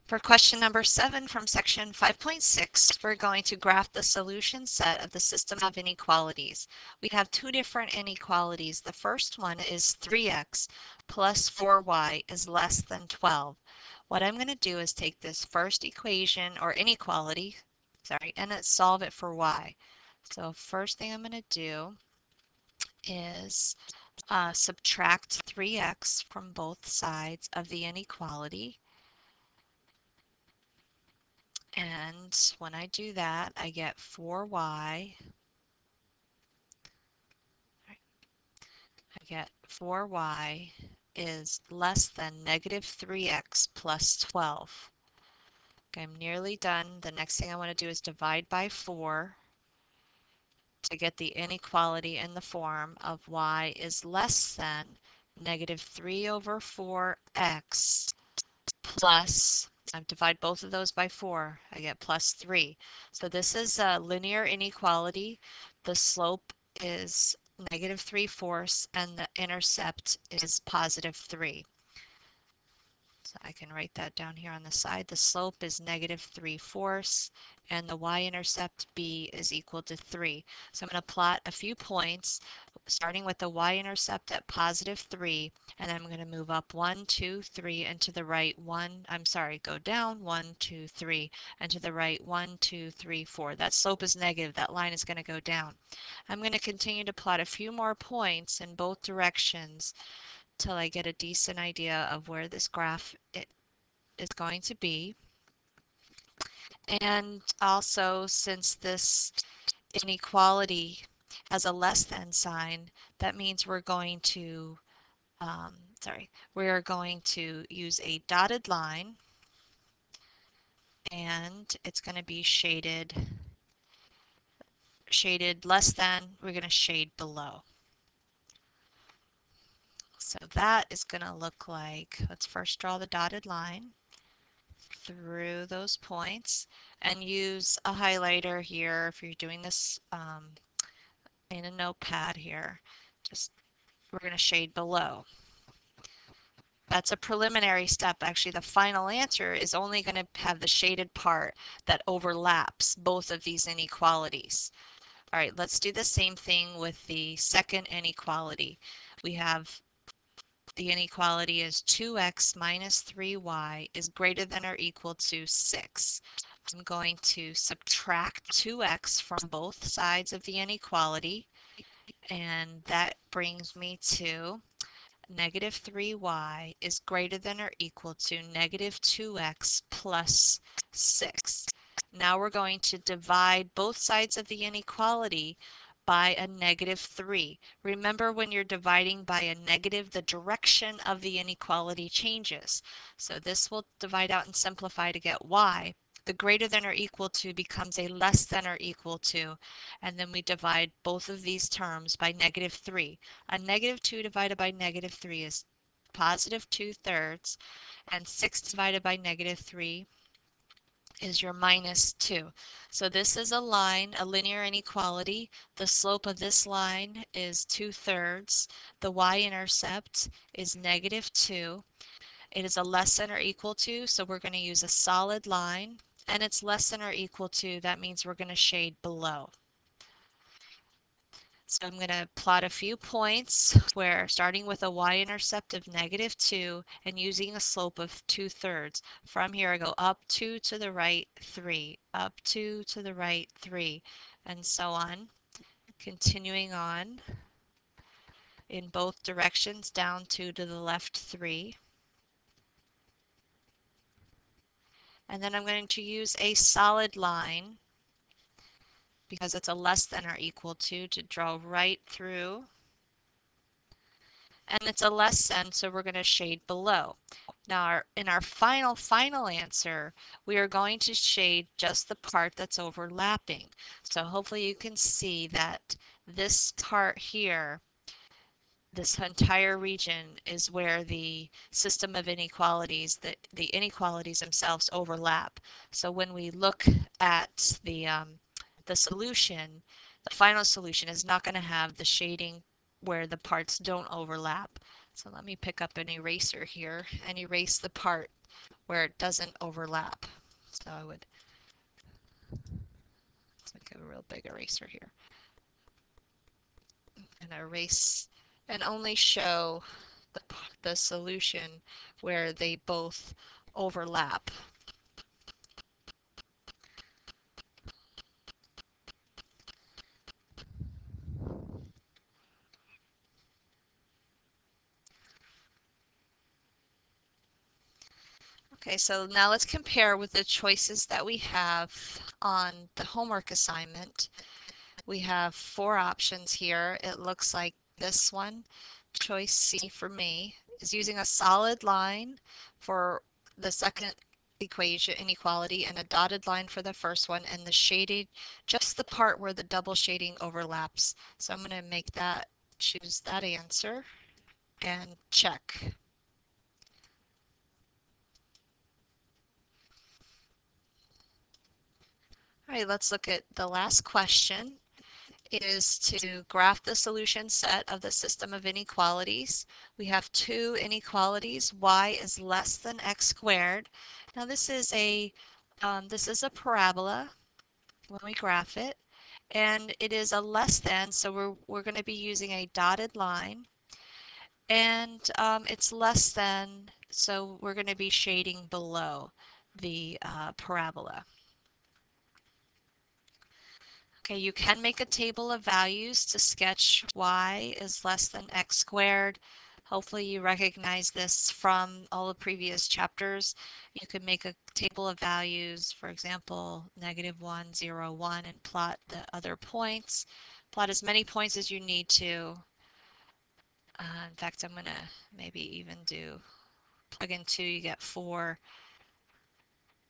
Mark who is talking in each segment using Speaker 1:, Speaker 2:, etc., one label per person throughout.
Speaker 1: For question number 7 from section 5.6, we're going to graph the solution set of the system of inequalities. We have two different inequalities. The first one is 3x plus 4y is less than 12. What I'm going to do is take this first equation or inequality, and solve it for y. So first thing I'm going to do is subtract 3x from both sides of the inequality. And when I do that, I get 4y. I get 4y is less than negative 3x plus 12. Okay, I'm nearly done. The next thing I want to do is divide by 4 to get the inequality in the form of y is less than negative 3 over 4x plus, I divide both of those by 4, I get plus 3. So this is a linear inequality. The slope is negative 3/4 and the intercept is positive 3. So I can write that down here on the side. The slope is negative 3/4 and the y-intercept b is equal to 3. So I'm going to plot a few points starting with the y-intercept at positive 3, and then I'm going to move up 1, 2, 3, and to the right go down 1, 2, 3, and to the right 1, 2, 3, 4. That slope is negative. That line is going to go down. I'm going to continue to plot a few more points in both directions till I get a decent idea of where this graph is going to be. And also, since this inequality has a less than sign, that means we're going to use a dotted line, and it's going to be shaded less than, we're going to shade below. So that is going to look like, let's first draw the dotted line through those points and use a highlighter here if you're doing this in a notepad here. We're going to shade below. That's a preliminary step. Actually, the final answer is only going to have the shaded part that overlaps both of these inequalities. All right, let's do the same thing with the second inequality. We have the inequality is 2x minus 3y is greater than or equal to 6. I'm going to subtract 2x from both sides of the inequality, and that brings me to negative 3y is greater than or equal to negative 2x plus 6. Now we're going to divide both sides of the inequality by a negative 3. Remember, when you're dividing by a negative, the direction of the inequality changes. So this will divide out and simplify to get y. The greater than or equal to becomes a less than or equal to, and then we divide both of these terms by negative 3. A negative 2 divided by negative 3 is positive 2/3, and 6 divided by negative 3 is your minus 2. So this is a line, a linear inequality. The slope of this line is 2/3. The y-intercept is negative 2. It is a less than or equal to, so we're going to use a solid line, and it's less than or equal to, that means we're going to shade below. So I'm going to plot a few points where, starting with a y-intercept of negative 2 and using a slope of 2/3. From here I go up 2 to the right 3, up 2 to the right 3, and so on. Continuing on in both directions, down 2 to the left 3. And then I'm going to use a solid line, because it's a less than or equal to draw right through. And it's a less than, so we're going to shade below. Now, in our final answer, we are going to shade just the part that's overlapping. So hopefully you can see that this part here, this entire region, is where the system of inequalities, the inequalities themselves overlap. So when we look at the solution, the final solution is not going to have the shading where the parts don't overlap. So let me pick up an eraser here and erase the part where it doesn't overlap. So I would, let's make a real big eraser here and erase and only show the solution where they both overlap. Okay, so now let's compare with the choices that we have on the homework assignment. We have 4 options here. It looks like this one, choice C for me, is using a solid line for the second equation inequality and a dotted line for the first one, and the shading, just the part where the double shading overlaps. So I'm going to make that, choose that answer and check. All right, let's look at the last question. It is to graph the solution set of the system of inequalities. We have 2 inequalities. Y is less than x squared. Now this is a parabola when we graph it, and it is a less than, so we're going to be using a dotted line, and it's less than, so we're going to be shading below the parabola. Okay, you can make a table of values to sketch y is less than x squared. Hopefully you recognize this from all the previous chapters. You could make a table of values, for example, -1, 0, 1, and plot the other points. Plot as many points as you need to. In fact, I'm going to maybe even do plug in 2, you get 4.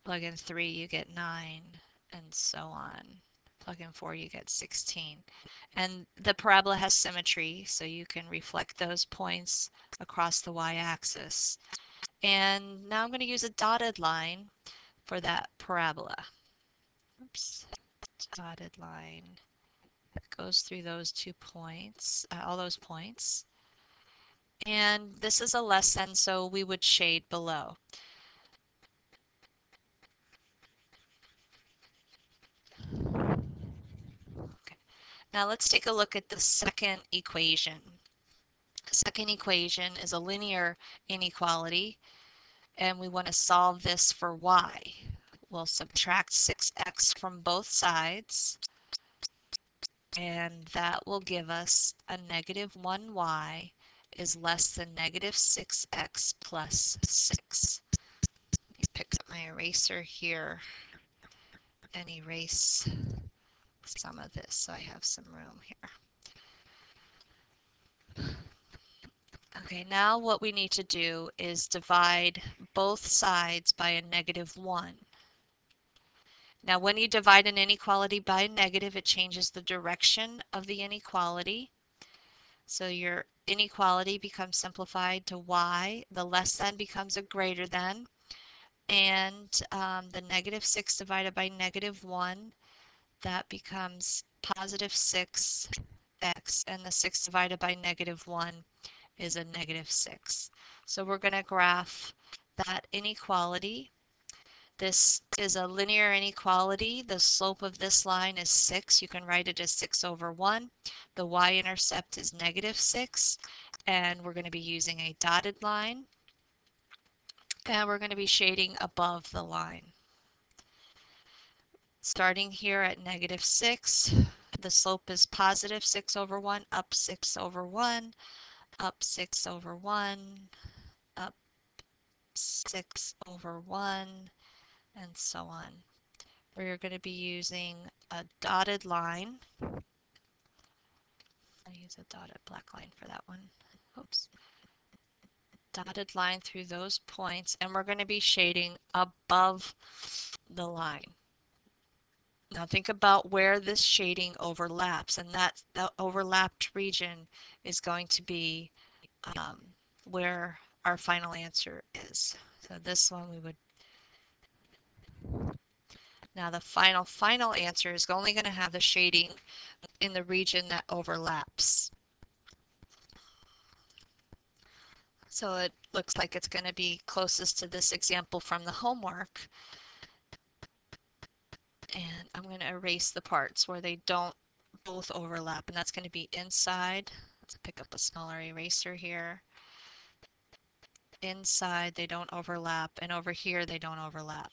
Speaker 1: Plug in 3, you get 9, and so on. Plug in 4, you get 16. And the parabola has symmetry, so you can reflect those points across the y-axis. And now I'm going to use a dotted line for that parabola. Oops, dotted line goes through those 2 points, all those points. And this is a less than, so we would shade below. Okay. Now let's take a look at the second equation. The second equation is a linear inequality, and we want to solve this for y. We'll subtract 6x from both sides, and that will give us a -1y is less than -6x plus 6. Let me pick up my eraser here and erase some of this so I have some room here. Okay, now what we need to do is divide both sides by a -1. Now when you divide an inequality by a negative, it changes the direction of the inequality. So your inequality becomes simplified to y, the less than becomes a greater than, and the -6 divided by -1, that becomes +6x, and the 6 divided by -1 is a -6. So we're going to graph that inequality. This is a linear inequality. The slope of this line is 6. You can write it as 6 over 1. The y-intercept is -6, and we're going to be using a dotted line, and we're going to be shading above the line. Starting here at -6, the slope is +6 over 1, up 6 over 1, up 6 over 1, up 6 over 1, and so on. We're going to be using a dotted line. I use a dotted black line for that one. Oops. Dotted line through those points, and we're going to be shading above the line. Now think about where this shading overlaps, and that the overlapped region is going to be where our final answer is. So this one we would. Now the final answer is only going to have the shading in the region that overlaps. So it looks like it's going to be closest to this example from the homework. And I'm going to erase the parts where they don't both overlap, and that's going to be inside. Let's pick up a smaller eraser here. Inside they don't overlap, and over here they don't overlap.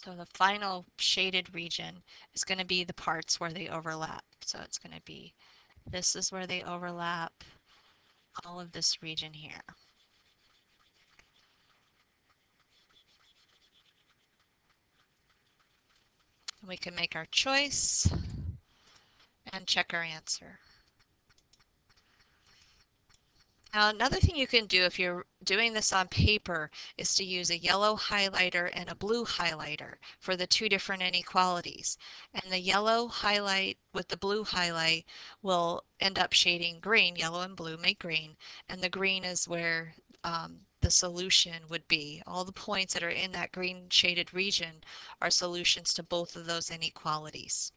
Speaker 1: So the final shaded region is going to be the parts where they overlap. So it's going to be, this is where they overlap, all of this region here. We can make our choice and check our answer. Now, another thing you can do if you're doing this on paper is to use a yellow highlighter and a blue highlighter for the two different inequalities. And the yellow highlight with the blue highlight will end up shading green. Yellow and blue make green. And the green is where the solution would be. All the points that are in that green shaded region are solutions to both of those inequalities.